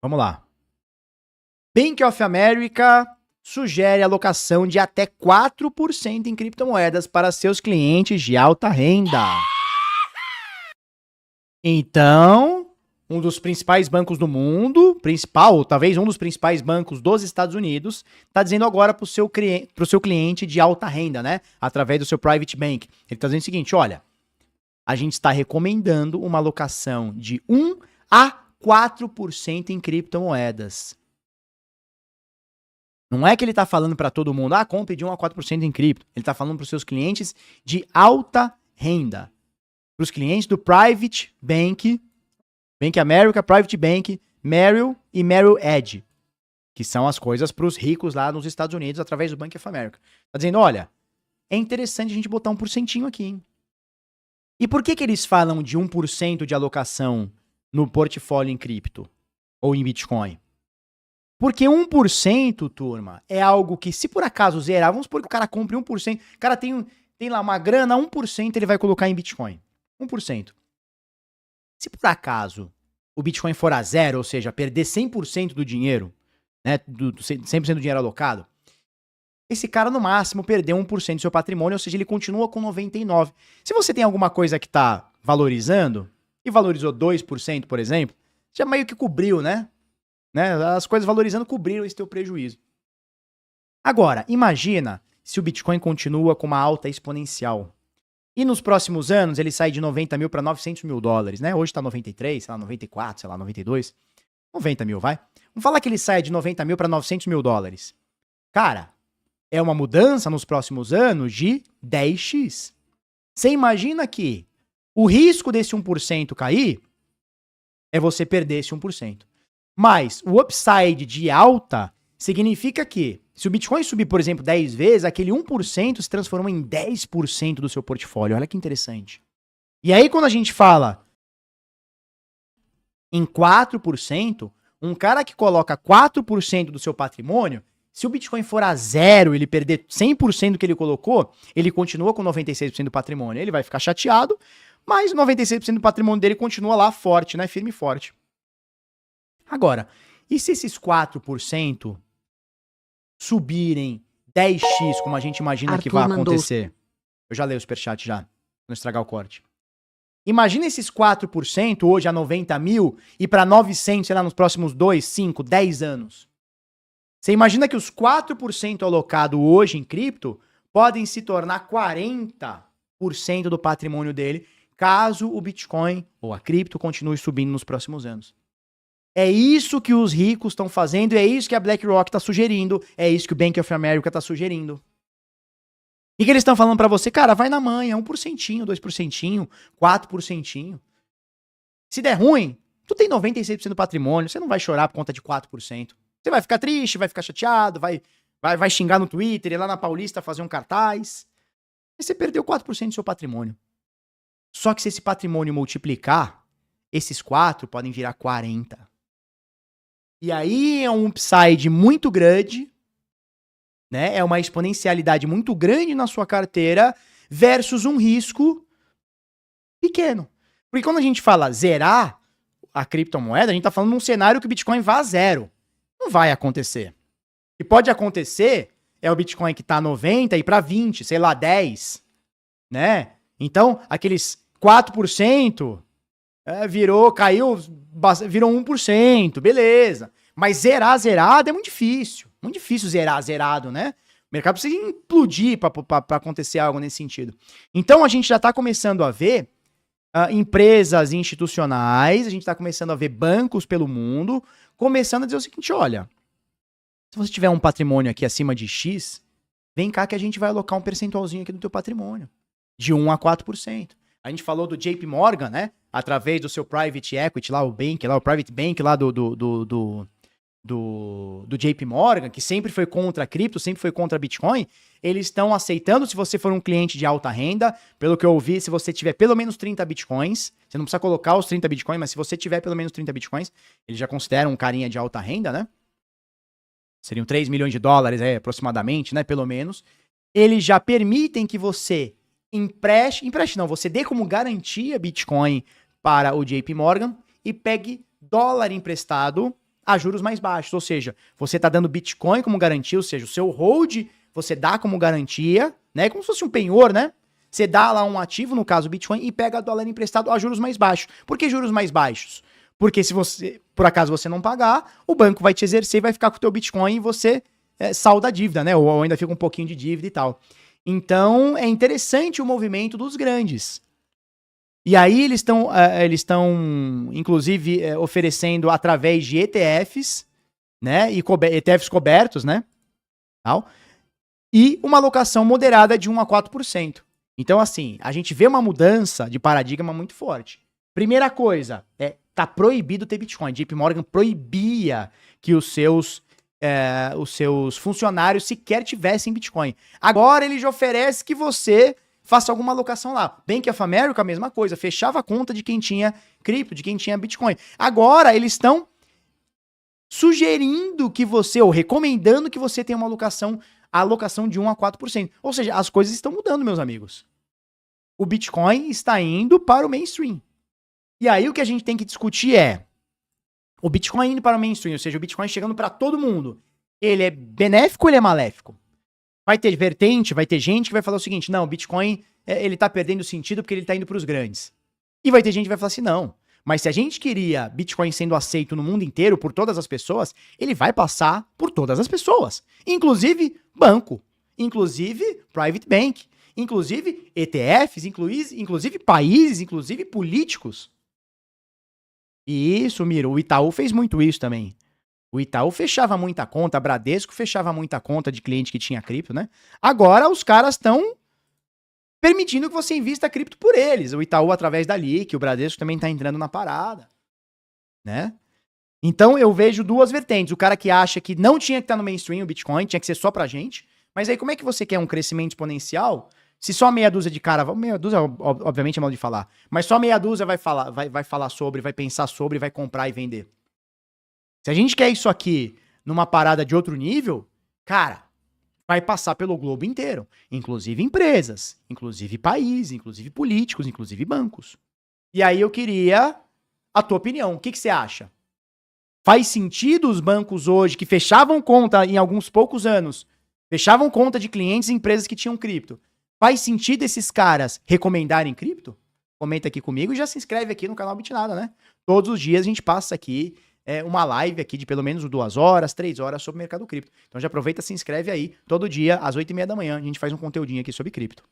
Vamos lá. Bank of America sugere alocação de até 4% em criptomoedas para seus clientes de alta renda. Então, um dos principais bancos do mundo, ou talvez um dos principais bancos dos Estados Unidos, está dizendo agora para o seu cliente de alta renda, né? Através do seu private bank. Ele está dizendo o seguinte, olha, a gente está recomendando uma alocação de 1 a 4% em criptomoedas. Não é que ele está falando para todo mundo, compre de 1 a 4% em cripto. Ele está falando para os seus clientes de alta renda. Para os clientes do Private Bank, Bank America, Private Bank, Merrill e Merrill Edge, que são as coisas para os ricos lá nos Estados Unidos através do Bank of America. Está dizendo, olha, é interessante a gente botar 1% aqui, hein? E por que eles falam de 1% de alocação no portfólio em cripto ou em Bitcoin? Porque 1%, turma, é algo que, se por acaso zerar, vamos supor que o cara compre 1%, o cara tem lá uma grana, 1% ele vai colocar em Bitcoin. 1%. Se por acaso o Bitcoin for a zero, ou seja, perder 100% do dinheiro, né, 100% do dinheiro alocado, esse cara no máximo perdeu 1% do seu patrimônio, ou seja, ele continua com 99%. Se você tem alguma coisa que está valorizando, e valorizou 2%, por exemplo, já meio que cobriu, né? As coisas valorizando cobriram esse teu prejuízo. Agora, imagina se o Bitcoin continua com uma alta exponencial. E nos próximos anos ele sai de 90 mil para 900 mil dólares, né? Hoje está 93, sei lá, 94, sei lá, 92. 90 mil, vai. Vamos falar que ele sai de 90 mil para 900 mil dólares. Cara, é uma mudança nos próximos anos de 10x. Você imagina que o risco desse 1% cair é você perder esse 1%. Mas o upside de alta significa que, se o Bitcoin subir, por exemplo, 10 vezes, aquele 1% se transforma em 10% do seu portfólio. Olha que interessante. E aí, quando a gente fala em 4%, um cara que coloca 4% do seu patrimônio, se o Bitcoin for a zero, ele perder 100% do que ele colocou, ele continua com 96% do patrimônio. Ele vai ficar chateado, mas 96% do patrimônio dele continua lá forte, né? Firme e forte. Agora, e se esses 4% subirem 10x, como a gente imagina que vai acontecer? Eu já leio o superchat já, não estragar o corte. Imagina esses 4% hoje a 90 mil e para 900, sei lá, nos próximos 2, 5, 10 anos. Você imagina que os 4% alocado hoje em cripto podem se tornar 40% do patrimônio dele, caso o Bitcoin ou a cripto continue subindo nos próximos anos. É isso que os ricos estão fazendo, é isso que a BlackRock está sugerindo, é isso que o Bank of America está sugerindo. E que eles estão falando para você, cara, vai na manha, 1%, 2%, 4%. Se der ruim, tu tem 96% do patrimônio, você não vai chorar por conta de 4%. Você vai ficar triste, vai ficar chateado, vai xingar no Twitter, ir lá na Paulista fazer um cartaz. Mas você perdeu 4% do seu patrimônio. Só que se esse patrimônio multiplicar, esses 4 podem virar 40. E aí é um upside muito grande, né? É uma exponencialidade muito grande na sua carteira versus um risco pequeno. Porque quando a gente fala zerar a criptomoeda, a gente tá falando num cenário que o Bitcoin vá a zero. Não vai acontecer. O que pode acontecer é o Bitcoin que tá 90 e para 20, sei lá, 10, né? Então, aqueles 4%... caiu, virou 1%, beleza. Mas zerado é muito difícil. Muito difícil zerar zerado, né? O mercado precisa implodir para acontecer algo nesse sentido. Então a gente já está começando a ver empresas institucionais, a gente está começando a ver bancos pelo mundo, começando a dizer o seguinte, olha, se você tiver um patrimônio aqui acima de X, vem cá que a gente vai alocar um percentualzinho aqui do teu patrimônio, de 1 a 4%. A gente falou do JP Morgan, né? Através do seu private equity lá, o private bank lá do JP Morgan, que sempre foi contra a cripto, sempre foi contra Bitcoin, eles estão aceitando, se você for um cliente de alta renda, pelo que eu ouvi, se você tiver pelo menos 30 Bitcoins, você não precisa colocar os 30 Bitcoins, mas se você tiver pelo menos 30 Bitcoins, eles já consideram um carinha de alta renda, né? Seriam 3 milhões de dólares, aproximadamente, né? Pelo menos. Eles já permitem que você você dê como garantia Bitcoin para o JP Morgan e pegue dólar emprestado a juros mais baixos. Ou seja, você está dando Bitcoin como garantia, ou seja, o seu hold você dá como garantia, né? Como se fosse um penhor, né? Você dá lá um ativo, no caso o Bitcoin, e pega dólar emprestado a juros mais baixos. Por que juros mais baixos? Porque se você, por acaso você não pagar, o banco vai te exercer e vai ficar com o teu Bitcoin e você salda a dívida, né? Ou ainda fica um pouquinho de dívida e tal. Então, é interessante o movimento dos grandes. E aí eles estão, inclusive, oferecendo através de ETFs, né? E ETFs cobertos, né? Tal, e uma alocação moderada de 1 a 4%. Então, assim, a gente vê uma mudança de paradigma muito forte. Primeira coisa, tá proibido ter Bitcoin. JP Morgan proibia que os seus funcionários sequer tivessem Bitcoin. Agora ele já oferece que você faça alguma alocação lá. Bank of America, a mesma coisa, fechava a conta de quem tinha cripto, de quem tinha Bitcoin. Agora eles estão sugerindo que você, ou recomendando que você tenha uma alocação de 1 a 4%. Ou seja, as coisas estão mudando, meus amigos. O Bitcoin está indo para o mainstream. E aí o que a gente tem que discutir é o Bitcoin indo para o mainstream, ou seja, o Bitcoin chegando para todo mundo. Ele é benéfico ou ele é maléfico? Vai ter vertente, vai ter gente que vai falar o seguinte, não, o Bitcoin ele tá perdendo sentido porque ele tá indo para os grandes. E vai ter gente que vai falar assim, não, mas se a gente queria Bitcoin sendo aceito no mundo inteiro por todas as pessoas, ele vai passar por todas as pessoas. Inclusive banco, inclusive private bank, inclusive ETFs, inclusive países, inclusive políticos. E isso, Miro, o Itaú fez muito isso também. O Itaú fechava muita conta, a Bradesco fechava muita conta de cliente que tinha cripto, né? Agora os caras estão permitindo que você invista cripto por eles. O Itaú através da LIC, o Bradesco também tá entrando na parada, né? Então eu vejo duas vertentes. O cara que acha que não tinha que estar no mainstream o Bitcoin, tinha que ser só pra gente. Mas aí como é que você quer um crescimento exponencial se só meia dúzia de cara... Meia dúzia, obviamente, é mal de falar. Mas só meia dúzia vai falar sobre, vai pensar sobre, vai comprar e vender. Se a gente quer isso aqui numa parada de outro nível, cara, vai passar pelo globo inteiro. Inclusive empresas, inclusive países, inclusive políticos, inclusive bancos. E aí eu queria a tua opinião. O que você acha? Faz sentido os bancos hoje, que fechavam conta em alguns poucos anos, fechavam conta de clientes e empresas que tinham cripto, faz sentido esses caras recomendarem cripto? Comenta aqui comigo e já se inscreve aqui no canal Bitnada, né? Todos os dias a gente passa aqui uma live aqui de pelo menos 2 horas, 3 horas sobre o mercado cripto. Então já aproveita, se inscreve aí. Todo dia, às 8h30 da manhã, a gente faz um conteúdinho aqui sobre cripto.